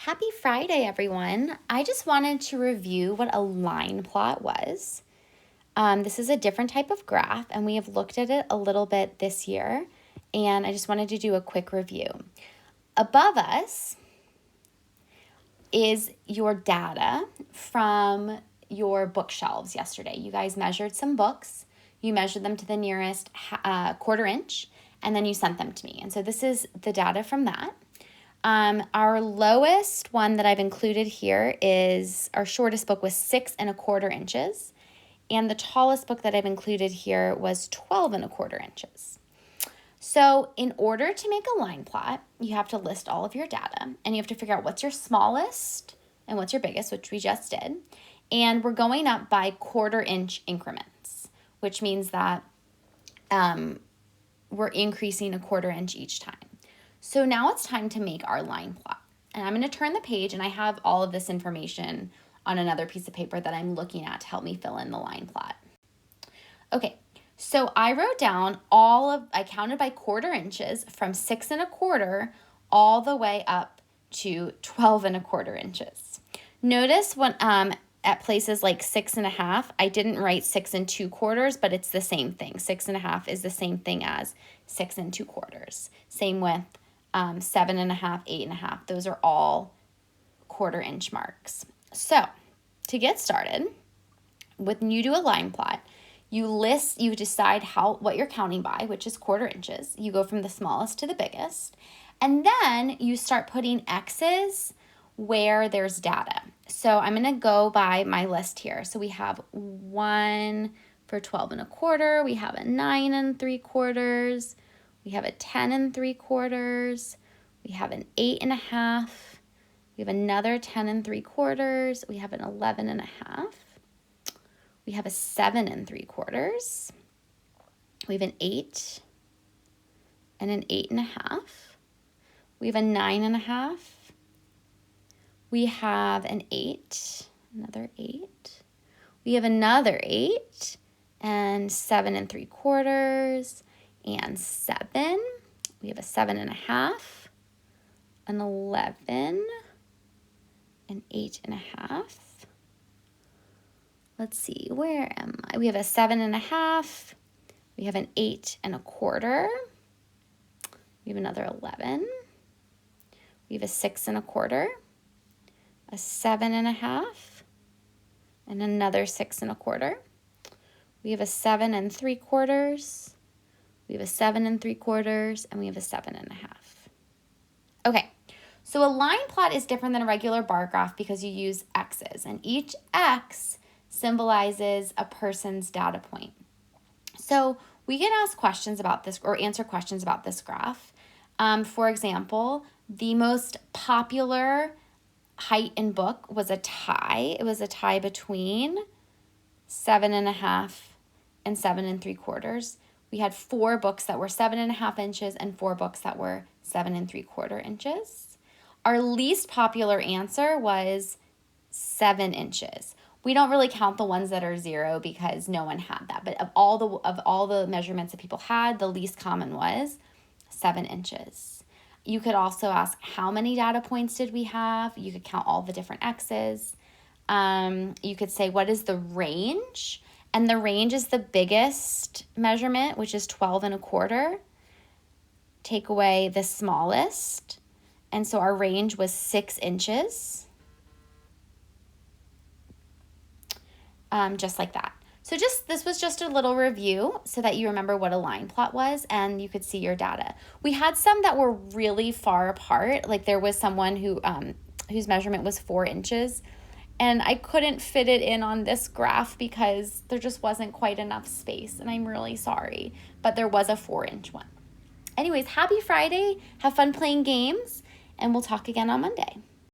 Happy Friday, everyone. I just wanted to review what a line plot was. This is a different type of graph, and we have looked at it a little bit this year, and I just wanted to do a quick review. Above us is your data from your bookshelves yesterday. You guys measured some books. You measured them to the nearest quarter inch, and then you sent them to me. And so this is the data from that. Our lowest one that I've included here is our shortest book was 6¼ inches. And the tallest book that I've included here was 12¼ inches. So in order to make a line plot, you have to list all of your data and you have to figure out what's your smallest and what's your biggest, which we just did. And we're going up by quarter inch increments, which means that we're increasing a quarter inch each time. So now it's time to make our line plot. And I'm going to turn the page, and I have all of this information on another piece of paper that I'm looking at to help me fill in the line plot. Okay, so I wrote down I counted by quarter inches from 6¼ all the way up to 12¼ inches. Notice when at places like 6½, I didn't write 6 2/4, but it's the same thing. 6½ is the same thing as 6 2/4. Same with 7½, 8½. Those are all quarter inch marks. So to get started, when you do a line plot, you decide what you're counting by, which is quarter inches. You go from the smallest to the biggest, and then you start putting X's where there's data. So I'm going to go by my list here. So we have 1 for 12¼ we have a 9 3/4, we have a 10 3/4, we have an 8½, we have another 10 3/4, we have an 11½, we have a 7 3/4, we have an 8 and an 8½, we have a 9½, we have an 8, another 8, we have another 8 and 7 3/4 and 7, we have a 7½, an 11, an 8½. Let's see, where am I? We have a 7½, we have an 8¼ we have another 11, we have a 6¼ a 7½, and another 6¼ we have a 7 3/4, we have a 7 3/4, and we have a 7½. Okay, so a line plot is different than a regular bar graph because you use X's, and each X symbolizes a person's data point. So we get asked questions about this or answer questions about this graph. For example, the most popular height in book was a tie. It was a tie between 7½ and 7 3/4. We had 4 books that were 7½ inches and 4 books that were 7 3/4 inches. Our least popular answer was 7 inches. We don't really count the ones that are 0 because no one had that. But of all the measurements that people had, the least common was 7 inches. You could also ask how many data points did we have. You could count all the different X's. You could say what is the range, and the range is the biggest measurement, which is 12¼ Take away the smallest, and so our range was 6 inches. Just like that. So this was just a little review so that you remember what a line plot was and you could see your data. We had some that were really far apart. Like there was someone whose measurement was 4 inches, and I couldn't fit it in on this graph because there just wasn't quite enough space, and I'm really sorry, but there was a 4-inch one. Anyways, happy Friday. Have fun playing games, and we'll talk again on Monday.